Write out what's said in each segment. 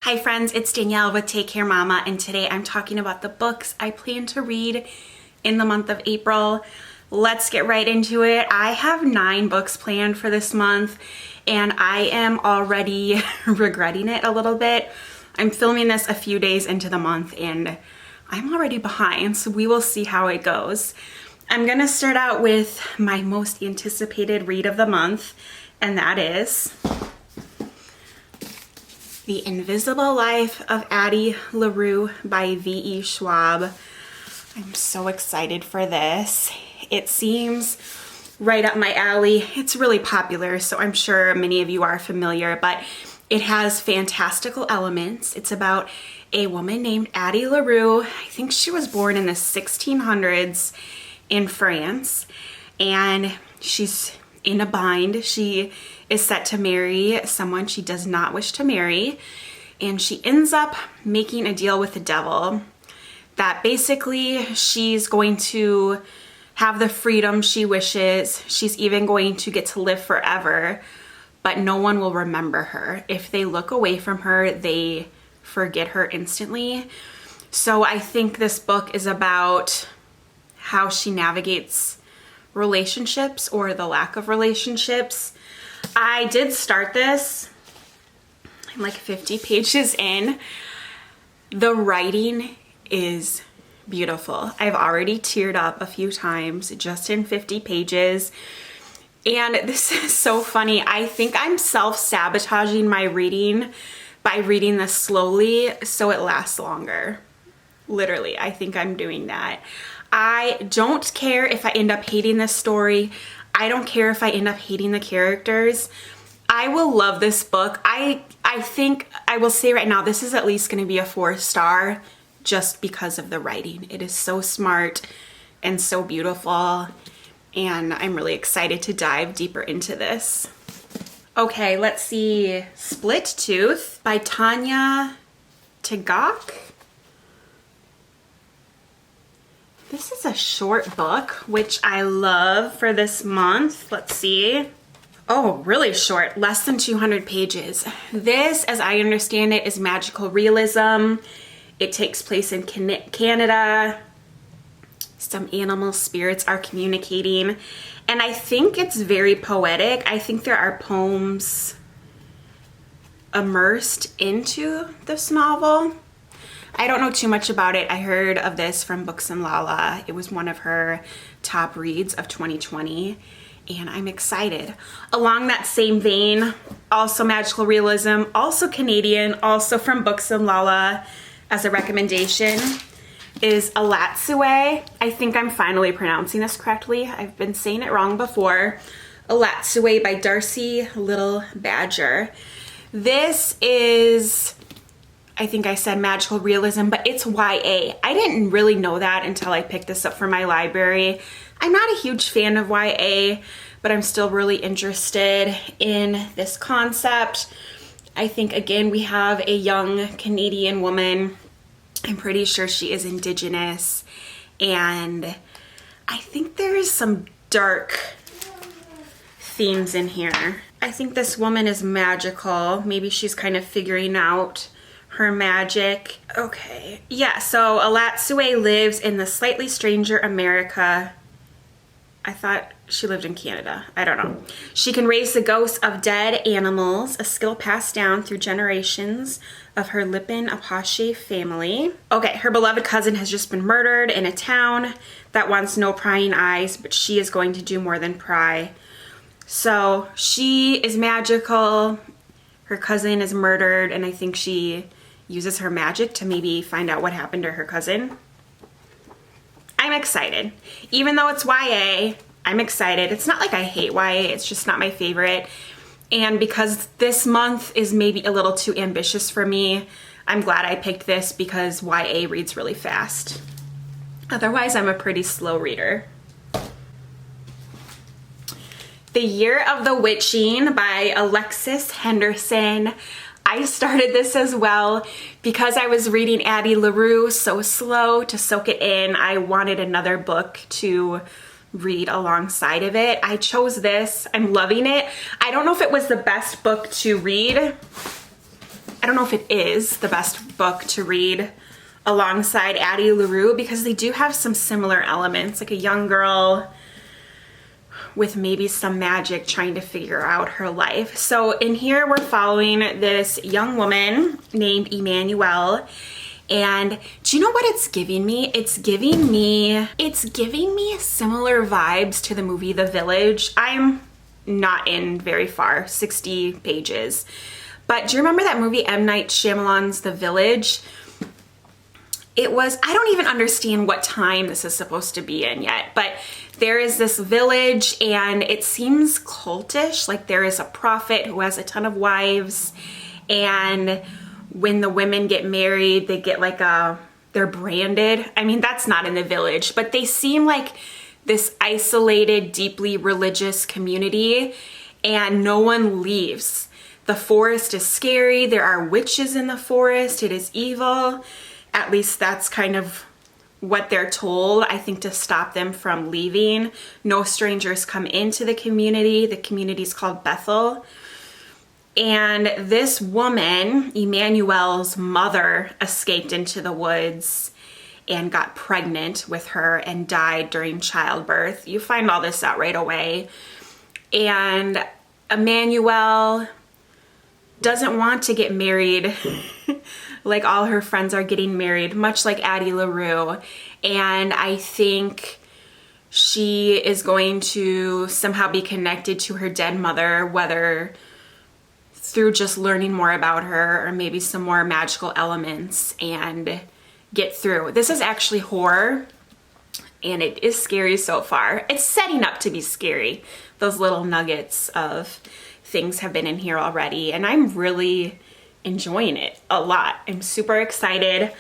Hi friends, it's Danielle with Take Care Mama, and today I'm talking about the books I plan to read in the month of April. Let's get right into it. I have 9 books planned for this month, and I am already regretting it a little bit. I'm filming this a few days into the month, and I'm already behind, so we will see how it goes. I'm gonna start out with my most anticipated read of the month, and that is The Invisible Life of Addie LaRue by V.E. Schwab. I'm so excited for this. It seems right up my alley. It's really popular, so I'm sure many of you are familiar, but it has fantastical elements. It's about a woman named Addie LaRue. I think she was born in the 1600s in France, and she's in a bind. She is set to marry someone she does not wish to marry, and she ends up making a deal with the devil that basically she's going to have the freedom she wishes. She's even going to get to live forever, but no one will remember her. If they look away from her, they forget her instantly. So I think this book is about how she navigates relationships, or the lack of relationships. I did start this. I'm like 50 pages in. The writing is beautiful. I've already teared up a few times just in 50 pages. And this is so funny. I think I'm self-sabotaging my reading by reading this slowly so it lasts longer. Literally, I think I'm doing that. I don't care if I end up hating this story. I don't care if I end up hating the characters. I will love this book. I think I will say right now, this is at least going to be a 4-star just because of the writing. It is so smart and so beautiful, and I'm really excited to dive deeper into this. Okay, let's see. Split Tooth by Tanya Tagaq. This is a short book, which I love for this month. Let's see. Oh, really short, less than 200 pages. This, as I understand it, is magical realism. It takes place in Canada. Some animal spirits are communicating, and I think it's very poetic. I think there are poems immersed into this novel. I don't know too much about it. I heard of this from Books and Lala. It was one of her top reads of 2020, and I'm excited. Along that same vein, also magical realism, also Canadian, also from Books and Lala as a recommendation, is Elatsoe. I think I'm finally pronouncing this correctly. I've been saying it wrong before. Elatsoe by Darcy Little Badger. This is, I think I said magical realism, but it's YA. I didn't really know that until I picked this up for my library. I'm not a huge fan of YA, but I'm still really interested in this concept. I think, again, we have a young Canadian woman. I'm pretty sure she is Indigenous, and I think there is some dark themes in here. I think this woman is magical. Maybe she's kind of figuring out her magic. Okay, yeah, so Elatsoe lives in the slightly stranger America. I thought she lived in Canada. I don't know. She can raise the ghosts of dead animals, a skill passed down through generations of her Lipan Apache family. Okay, her beloved cousin has just been murdered in a town that wants no prying eyes, but she is going to do more than pry. So she is magical. Her cousin is murdered, and I think she uses her magic to maybe find out what happened to her cousin. I'm excited. Even though it's YA, I'm excited. It's not like I hate YA, it's just not my favorite. And because this month is maybe a little too ambitious for me, I'm glad I picked this because YA reads really fast. Otherwise, I'm a pretty slow reader. The Year of the Witching by Alexis Henderson. I started this as well because I was reading Addie LaRue so slow to soak it in. I wanted another book to read alongside of it. I chose this. I'm loving it. I don't know if it was the best book to read don't know if it is the best book to read alongside Addie LaRue, because they do have some similar elements, like a young girl with maybe some magic trying to figure out her life. So in here we're following this young woman named Emmanuelle. And do you know what it's giving me? It's giving me similar vibes to the movie The Village. I'm not in very far, 60 pages. But do you remember that movie M. Night Shyamalan's The Village? It was, I don't even understand what time this is supposed to be in yet, but there is this village and it seems cultish, like there is a prophet who has a ton of wives, and when the women get married, they get like they're branded. I mean, that's not in The Village, but they seem like this isolated, deeply religious community, and no one leaves. The forest is scary. There are witches in the forest. It is evil. At least that's kind of what they're told, I think, to stop them from leaving. No strangers come into the community. The community is called Bethel. And this woman, Emmanuelle's mother, escaped into the woods and got pregnant with her and died during childbirth. You find all this out right away. And Emmanuelle doesn't want to get married like all her friends are getting married, much like Addie LaRue. And I think she is going to somehow be connected to her dead mother, whether through just learning more about her or maybe some more magical elements, and get through. This is actually horror, and it is scary so far. It's setting up to be scary. Those little nuggets of things have been in here already, and I'm really enjoying it a lot. I'm super excited.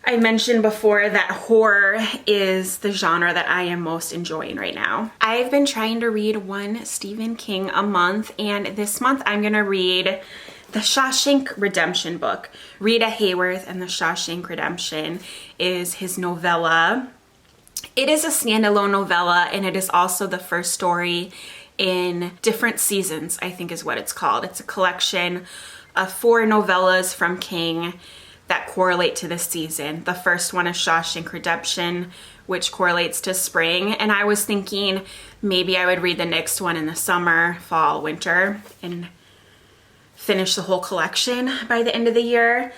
I mentioned before that horror is the genre that I am most enjoying right now. I've been trying to read one Stephen King a month, and this month I'm gonna read the Shawshank Redemption book. Rita Hayworth and the Shawshank Redemption is his novella. It is a standalone novella, and it is also the first story in different seasons, I think is what it's called. It's a collection of 4 novellas from King that correlate to the season. The first one is Shawshank Redemption, which correlates to spring. And I was thinking maybe I would read the next one in the summer, fall, winter, and finish the whole collection by the end of the year.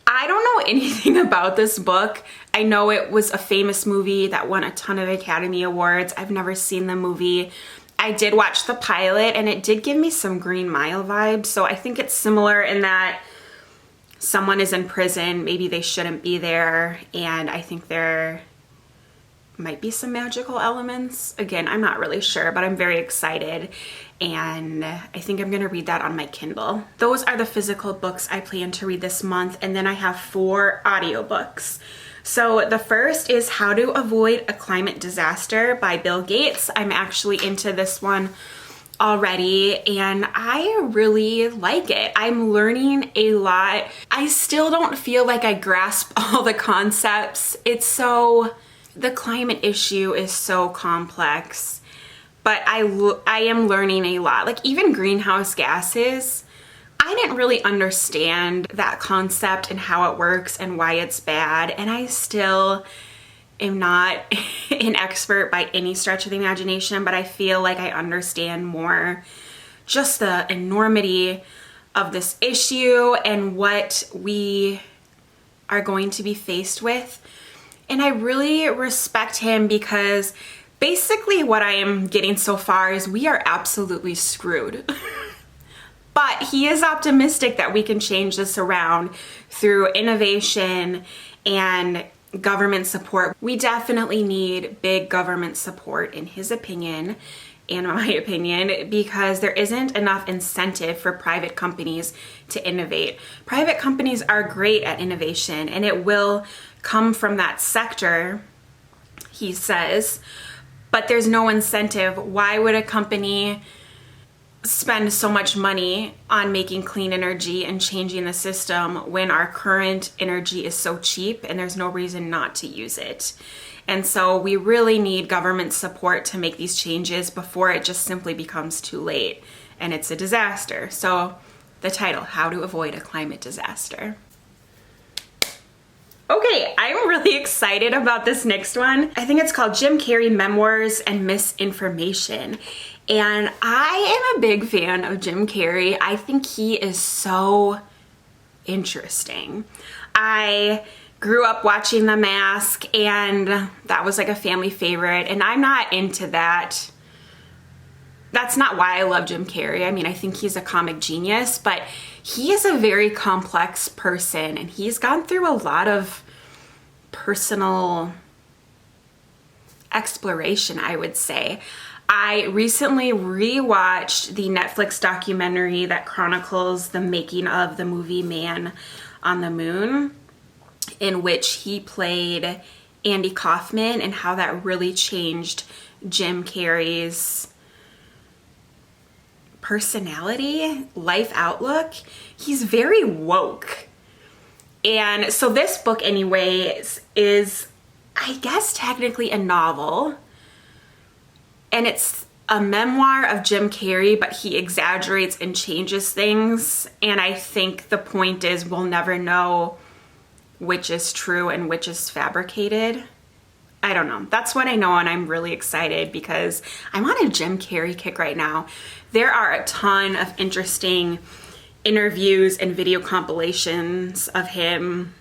I don't know anything about this book. I know it was a famous movie that won a ton of Academy Awards. I've never seen the movie. I did watch the pilot, and it did give me some Green Mile vibes. So I think it's similar in that someone is in prison, maybe they shouldn't be there, and I think there might be some magical elements. Again, I'm not really sure, but I'm very excited, and I think I'm gonna read that on my Kindle. Those are the physical books I plan to read this month, and then I have 4 audiobooks. So the first is How to Avoid a Climate Disaster by Bill Gates. I'm actually into this one already, and I really like it. I'm learning a lot. I still don't feel like I grasp all the concepts. The climate issue is so complex, but I am learning a lot. Like even greenhouse gases, I didn't really understand that concept and how it works and why it's bad, and I still am not an expert by any stretch of the imagination, but I feel like I understand more just the enormity of this issue and what we are going to be faced with. And I really respect him, because basically what I am getting so far is we are absolutely screwed. But he is optimistic that we can change this around through innovation and government support. We definitely need big government support, in his opinion and my opinion, because there isn't enough incentive for private companies to innovate. Private companies are great at innovation, and it will come from that sector, he says, but there's no incentive. Why would a company spend so much money on making clean energy and changing the system when our current energy is so cheap and there's no reason not to use it? And so we really need government support to make these changes before it just simply becomes too late and it's a disaster. So the title, How to Avoid a Climate Disaster. Okay, I'm really excited about this next one. I think it's called Jim Carrey, Memoirs and Misinformation. And I am a big fan of Jim Carrey. I think he is so interesting. I grew up watching The Mask, and that was like a family favorite, and I'm not into that. That's not why I love Jim Carrey. I mean, I think he's a comic genius, but he is a very complex person, and he's gone through a lot of personal exploration, I would say. I recently rewatched the Netflix documentary that chronicles the making of the movie Man on the Moon, in which he played Andy Kaufman, and how that really changed Jim Carrey's personality, life outlook. He's very woke. And so this book anyways is, I guess, technically a novel. And it's a memoir of Jim Carrey, but he exaggerates and changes things. And I think the point is we'll never know which is true and which is fabricated. I don't know. That's what I know, and I'm really excited because I'm on a Jim Carrey kick right now. There are a ton of interesting interviews and video compilations of him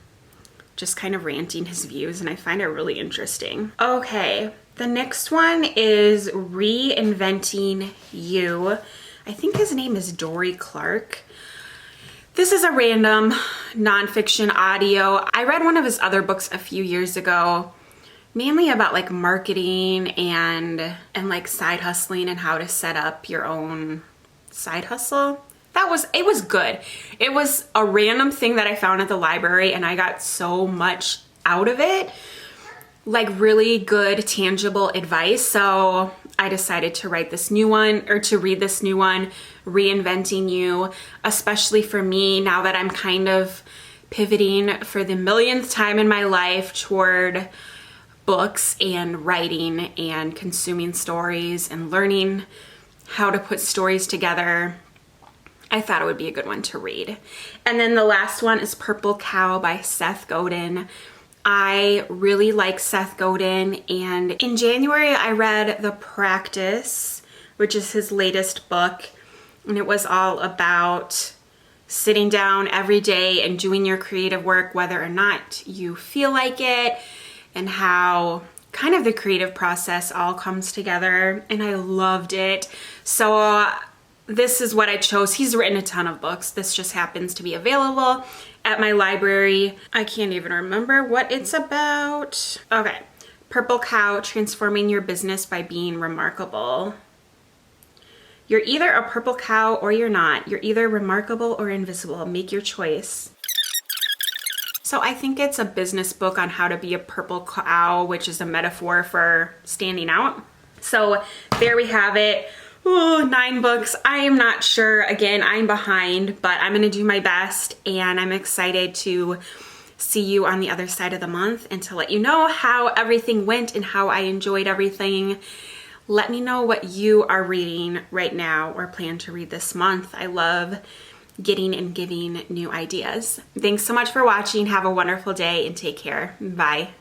just kind of ranting his views, and I find it really interesting. Okay, the next one is Reinventing You. I think his name is Dory Clark. This is a random nonfiction audio. I read one of his other books a few years ago, mainly about like marketing and like side hustling and how to set up your own side hustle. It was good. It was a random thing that I found at the library, and I got so much out of it. Like really good, tangible advice. So I decided to write this new one, or to read this new one, Reinventing You, especially for me now that I'm kind of pivoting for the millionth time in my life toward books and writing and consuming stories and learning how to put stories together. I thought it would be a good one to read. And then the last one is Purple Cow by Seth Godin. I really like Seth Godin, and in January I read The Practice, which is his latest book, and it was all about sitting down every day and doing your creative work whether or not you feel like it, and how kind of the creative process all comes together, and I loved it. So this is what I chose. He's written a ton of books. This just happens to be available at my library. I can't even remember what it's about. Okay, Purple Cow, Transforming Your Business by Being Remarkable. You're either a purple cow or you're not. You're either remarkable or invisible. Make your choice. So I think it's a business book on how to be a purple cow, which is a metaphor for standing out. So there we have it. Ooh, 9 books. I am not sure. Again, I'm behind, but I'm going to do my best, and I'm excited to see you on the other side of the month and to let you know how everything went and how I enjoyed everything. Let me know what you are reading right now or plan to read this month. I love getting and giving new ideas. Thanks so much for watching. Have a wonderful day and take care. Bye.